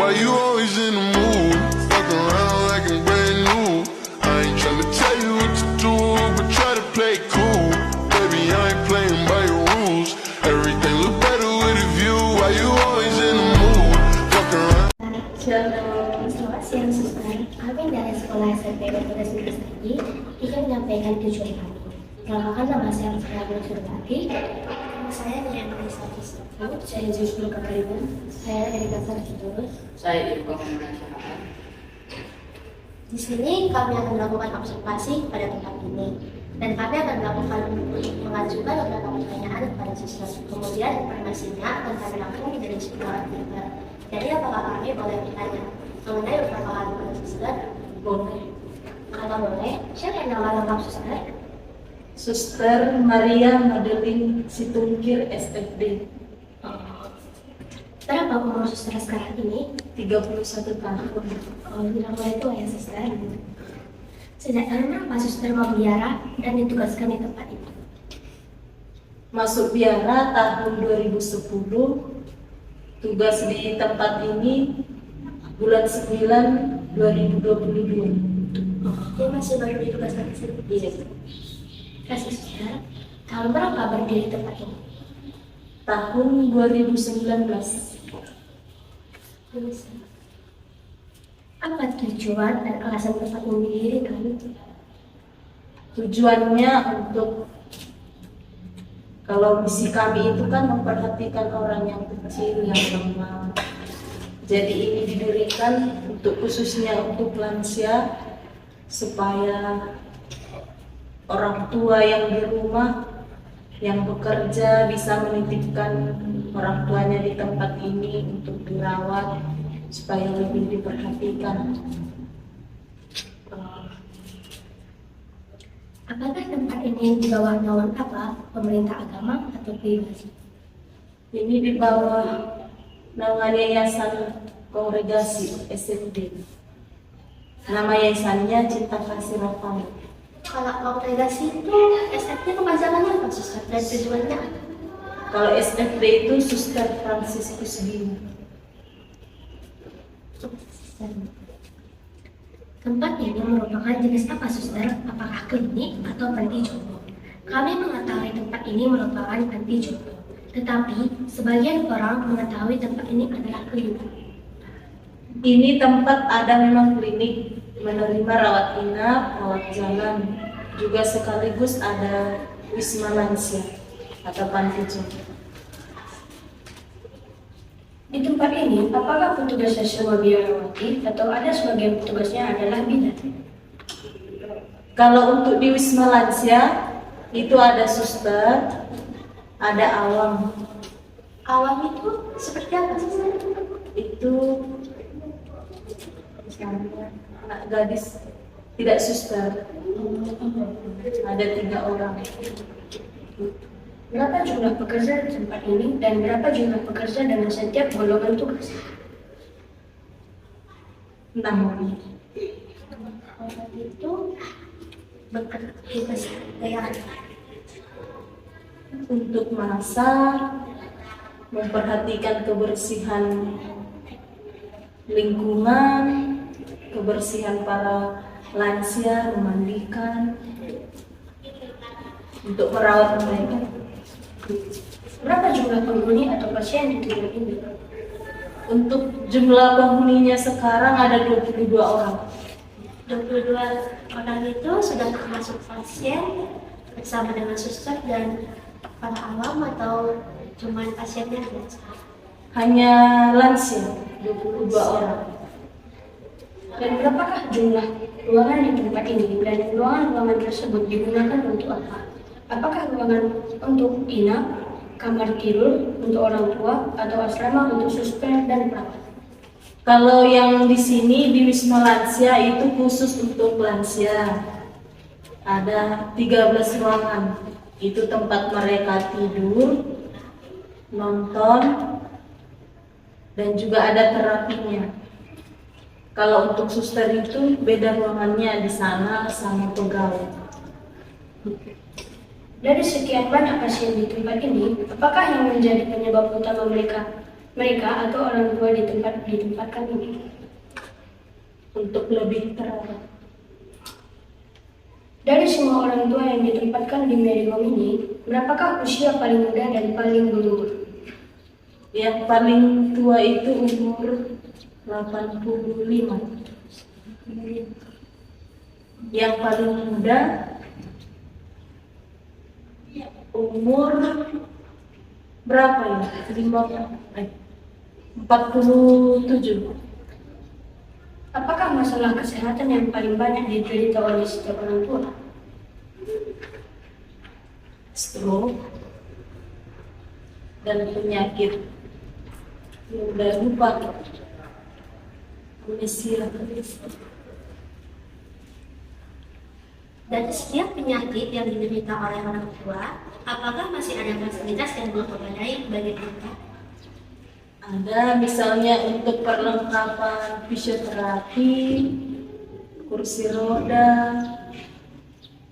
Why you always in the mood? Fuck around like I'm brand new. I ain't tryna tell you what to do, but try to play it cool. Baby, I ain't playing by your rules. Everything look better with a view. Why you always in the mood? Fuck around. Selamat siang, suster. Kami dari sekolah SMP Metode Sendiri ingin menyampaikan tujuan kami. Perkenalkan, nama saya Fitri Surbati. Saya Nian Marisa Fisiko. Saya Justur Kakaribu. Saya Erika Sarjidurus. Saya Irko Komunikasi. Di sini kami akan melakukan observasi pada tempat ini, dan kami akan melakukan mengajukan beberapa pertanyaan kepada siswa. Kemudian informasinya akan kami langsung dari sekolah kita. Jadi apakah kami boleh bertanya mengenai beberapa hal kepada siswa? Boleh. Kalau boleh, siapa yang nama lengkap suster? Suster Maria Madeline Situngkir SFD. Berapa umur suster sekarang ini? 31 tahun. Oh, tidak boleh tua ya suster. Sejak tahun berapa suster mau biara dan ditugaskan di tempat itu? Masuk biara tahun 2010. Tugas di tempat ini bulan 9 2022. Dia masih baru ditugaskan di sini. Iya. Kasih suster. Tahun berapa berdiri tempat ini? Tahun 2019. Apa tujuan dan alasan tempat ini didirikan? Tujuannya untuk, kalau misi kami itu kan memperhatikan orang yang kecil, yang lemah. Jadi ini didirikan untuk khususnya untuk lansia, supaya orang tua yang di rumah, yang bekerja bisa menitipkan orang tuanya di tempat ini untuk dirawat supaya lebih diperhatikan. Apakah tempat ini di bawah naungan apa? Pemerintah agama atau pribadi? Ini di bawah naungan Yayasan Kongregasi SMD. Nama yayasannya Cinta Kasih Rafael. Kalau kongregasi itu SFD kepanjangannya apa suster dan tujuannya apa? Kalau SFD itu Suster Fransiskus Bima. Tempat ini merupakan jenis apa suster? Apakah klinik atau panti jompo? Kami mengetahui tempat ini merupakan panti jompo, tetapi sebagian orang mengetahui tempat ini adalah klinik. Ini tempat ada memang klinik, menerima rawat inap, rawat jalan, juga sekaligus ada wisma lansia atau panti jompo. Di tempat ini, apakah petugasnya semua biarawati atau ada sebagian petugasnya adalah bidan? Kalau untuk di wisma lansia itu ada suster, ada awam. Awam itu seperti apa suster? Itu anak gadis, tidak suster. Ada 3 orang. Berapa jumlah pekerja di tempat ini dan berapa jumlah pekerja dengan setiap golongan tugas? 6 orang. Orang itu bekerja kayak Untuk masak, memperhatikan kebersihan lingkungan, kebersihan para lansia, memandikan, untuk merawat mereka. berapa jumlah penghuni atau pasien di tempat ini? Untuk jumlah penghuninya sekarang ada 22 orang. 22 orang itu sudah termasuk pasien bersama dengan suster dan para awam atau cuma pasiennya saja? Hanya lansia, 22 orang. Dan berapakah jumlah ruangan di tempat ini dan ruangan-ruangan tersebut digunakan untuk apa? Apakah ruangan untuk inap, kamar tidur untuk orang tua, atau asrama untuk suster dan perawat? Kalau yang di sini di Wisma Lansia itu khusus untuk lansia. Ada 13 ruangan. Itu tempat mereka tidur, nonton, dan juga ada terapinya. Kalau untuk suster itu beda ruangannya, di sana sama pegawai. Dari sekian banyak pasien di tempat ini, apakah yang menjadi penyebab utama mereka mereka atau orang tua ditempatkan ini? Untuk lebih terawat. Dari semua orang tua yang ditempatkan di Mary Home ini, berapakah usia paling muda dan paling berumur? Yang paling tua itu umur 85. Yang paling muda umur berapa ya? 47. Apakah masalah kesehatan yang paling banyak diderita oleh setiap orang tua? Stroke dan penyakit mudah lupa, amnesia. Dari setiap penyakit yang diderita oleh orang tua, apakah masih ada fasilitas yang belum memadai bagi mereka? Ada misalnya untuk perlengkapan fisioterapi, kursi roda,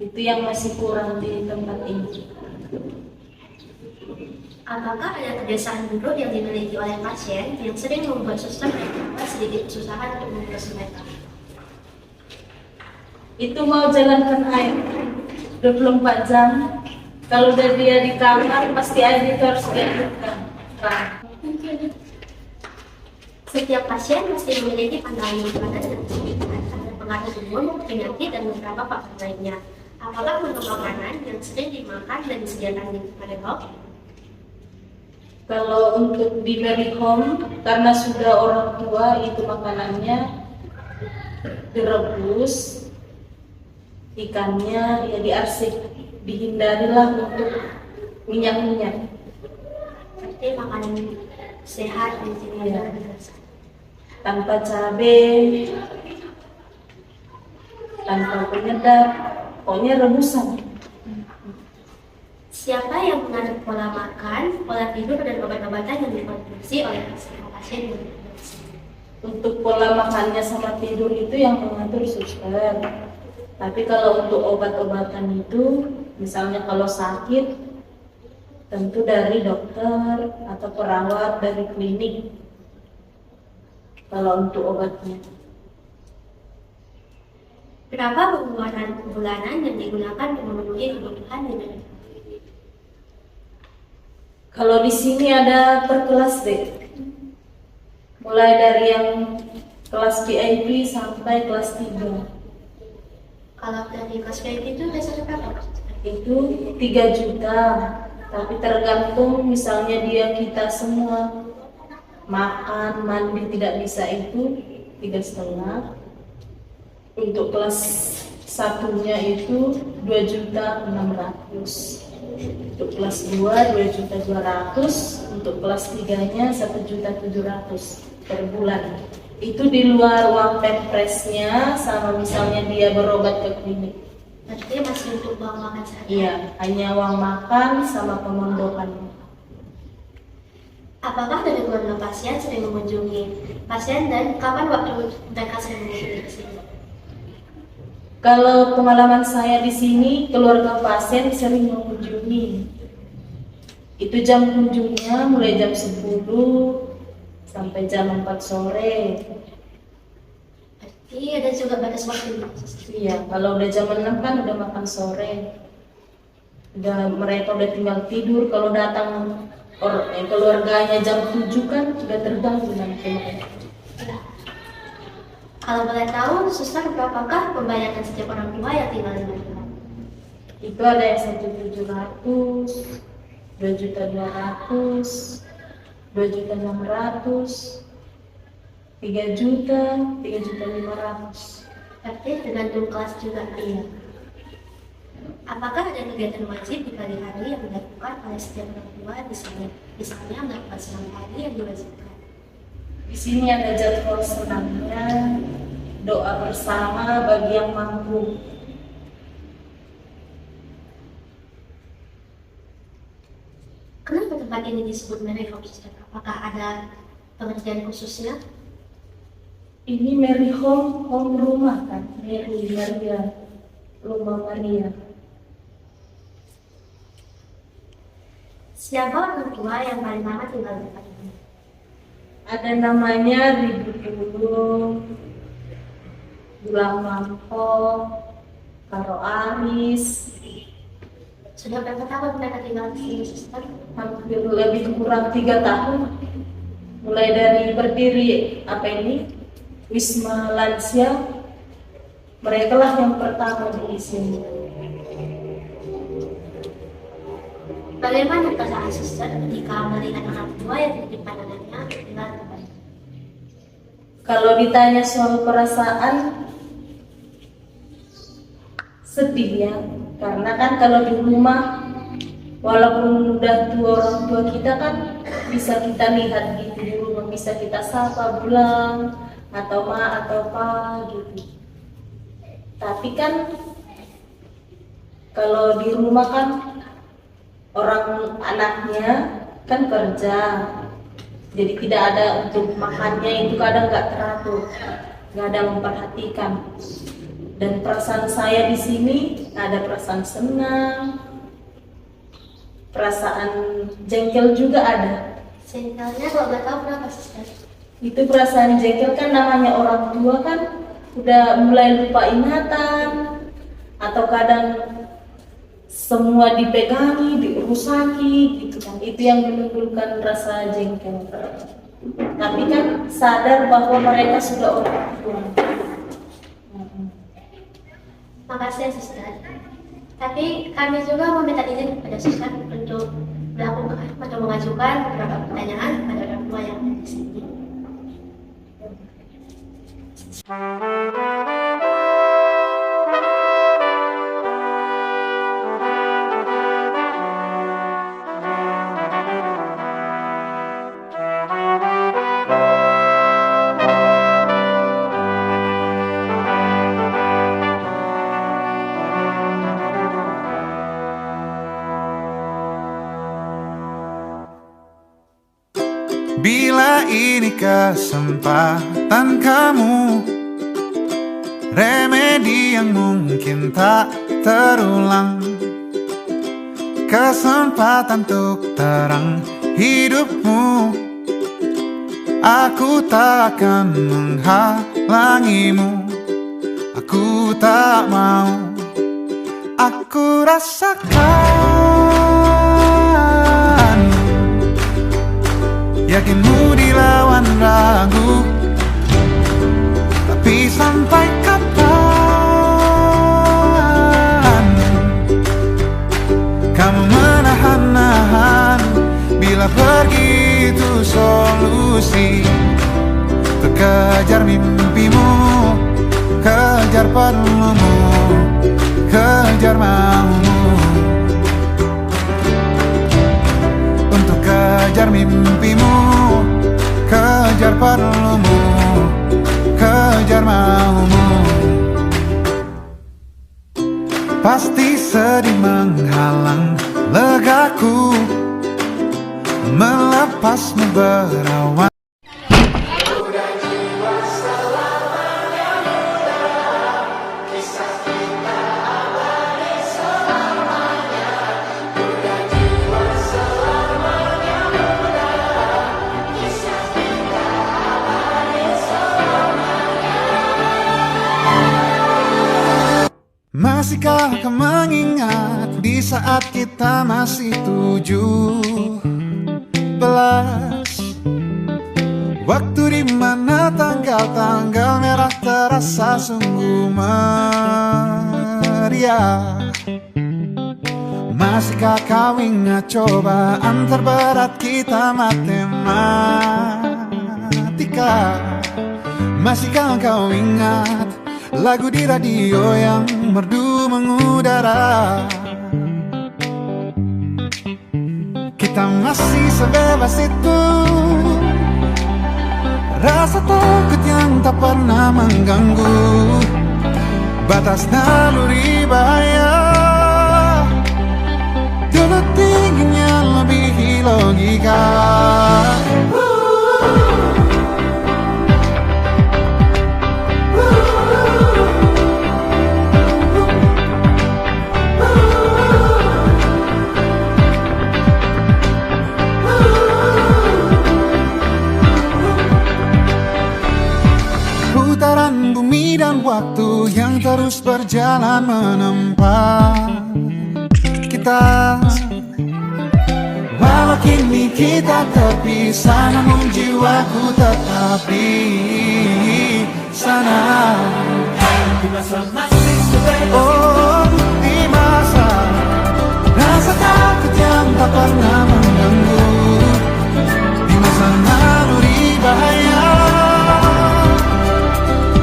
itu yang masih kurang di tempat ini. Apakah ada kebiasaan buruk yang dimiliki oleh pasien yang sering membuat suster dan perawat sedikit kesusahan untuk mengurus mereka? Itu mau jalankan air 24 jam. Kalau udah dia di kamar, pasti air itu harus dihidupkan. Setiap pasien mesti memiliki pandangan makanan dan kesulitan, ada pengaruh umur, penyakit, dan beberapa faktor lainnya. Apakah menu makanan yang sering dimakan dan disediakan di Mary Home? Kalau untuk di Mary Home, karena sudah orang tua itu makanannya direbus, ikannya ya diarsik, dihindarilah untuk minyak-minyak. Berarti makanan sehat di sini Ya. ada. Tanpa cabai, tanpa penyedap, pokoknya rebusan. Siapa yang mengatur pola makan, pola tidur, dan obat-obatan yang dikonsumsi oleh pasien? Untuk pola makannya sama tidur itu yang mengatur suster. Tapi kalau untuk obat-obatan itu, misalnya kalau sakit, tentu dari dokter atau perawat dari klinik. Kalau untuk obatnya. Berapa pengeluaran bulanan yang digunakan untuk memenuhi kebutuhan di Mary Home? Kalau di sini ada per kelas D. Mulai dari yang kelas VIP sampai kelas 3. Kalau dari kelas VIP itu biasanya berapa? Itu 3 juta. Tapi tergantung misalnya dia kita semua makan, mandi tidak bisa itu 3,5. Untuk kelas satunya itu 2.600.000. Untuk kelas 2 2.200.000. Untuk kelas 3-nya 1.700.000 per bulan. Itu di luar uang pempresnya sama misalnya dia berobat ke klinik. Berarti masih untuk uang makan sehari? Iya, hanya uang makan sama pemondokan. Apakah dari keluarga pasien sering mengunjungi pasien dan kapan waktu mereka sering mengunjungi ke sini? Kalau pengalaman saya di sini, keluarga pasien sering mengunjungi. Itu jam kunjungnya mulai jam 10 sampai jam 4 sore. Berarti ada juga batas waktu. Iya, kalau udah jam 6 kan udah makan sore. Mereka udah tinggal tidur. Kalau datang keluarganya jam 7 kan udah terganggu nanti mereka. Kalau boleh tahu, suster berapakah pembayaran setiap orang tua yang tinggal di Mary Home? Itu ada yang 1.700.000, 2.200.000, 2.600.000, 3 juta, 3.500.000. Berarti tergantung kelas juga. Iya. Apakah ada kegiatan wajib di pagi hari yang dilakukan oleh setiap orang tua di sini? Misalnya melakukan senam pagi yang diwajibkan. Di sini ada jadwal senamnya, doa bersama bagi yang mampu. Kenapa tempat ini disebut Mary Home, suster? Apakah ada pengertian khususnya? Ini Mary Home, home rumah kan? Mary, Maria, rumah Maria. Siapa orang tua yang paling lama tinggal di tempat ini? Ada namanya Ribu Dulu, Bulan Lampau, Karo Aris. Sudah berapa tahun mereka tinggal di sini, Sister? Hampir lebih kurang 3 tahun. Mulai dari berdiri Wisma Lansia, mereka lah yang pertama di sini. Bagaimana perasaan Sister ketika melihat orang tua yang di pandangannya tinggal di tempat? Kalau ditanya soal perasaan, sedih ya, karena kan kalau di rumah, walaupun udah tua orang tua kita kan bisa kita lihat gitu di rumah, bisa kita sapa, bilang atau ma atau pa gitu. Tapi kan kalau di rumah kan orang anaknya kan kerja, jadi tidak ada untuk makannya, itu kadang nggak teratur, nggak ada memperhatikan. Dan perasaan saya di sini ada perasaan senang, perasaan jengkel juga ada. Jengkelnya kalau nggak tahu kenapa, Sister? Itu perasaan jengkel kan namanya orang tua kan udah mulai lupa ingatan, atau kadang semua dipegangi, dirusaki gitu kan. Itu yang menimbulkan rasa jengkel. Tapi kan sadar bahwa mereka sudah orang tua. Makasih ya, Sister. Tapi kami juga meminta izin kepada Sister untuk melakukan atau mengajukan beberapa pertanyaan kepada orang tua yang ada di sini. Bila ini kesempatan kamu, remedi yang mungkin tak terulang, kesempatan untuk terang hidupmu, aku tak akan menghalangimu. Aku tak mau, aku rasakan yakinmu dilawan ragu, tapi sampai kapan kamu menahan-nahan? Bila pergi itu solusi, kejar mimpimu, kejar perlumu, kejar maumu. Untuk kejar mimpimu, kejar perlumu, kejar maumu. Pasti sedih menghalang legaku, melepasmu berawan. Masihkah kau mengingat di saat kita masih 17? Waktu di mana tanggal-tanggal merah terasa sungguh meriah. Masihkah kau ingat cobaan terberat kita matematika? Masihkah kau ingat lagu di radio yang merdu mengudara? Kita masih sebebas itu, rasa takut yang tak pernah mengganggu, batas naluri bahaya. Dulu tingginya lebih logika. Dengan bumi dan waktu yang terus berjalan menempa kita, walau kini kita terpisah, namun jiwaku tetap di sana. Oh, di masa rasa takut yang tak pernah mengganggu, di masa naluri bahaya,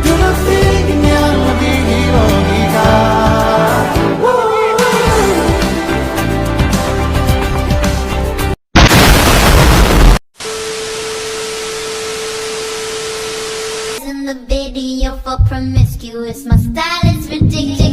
dengan feeling yang lebih logika. In the video for promiscuous, my style is ridiculous.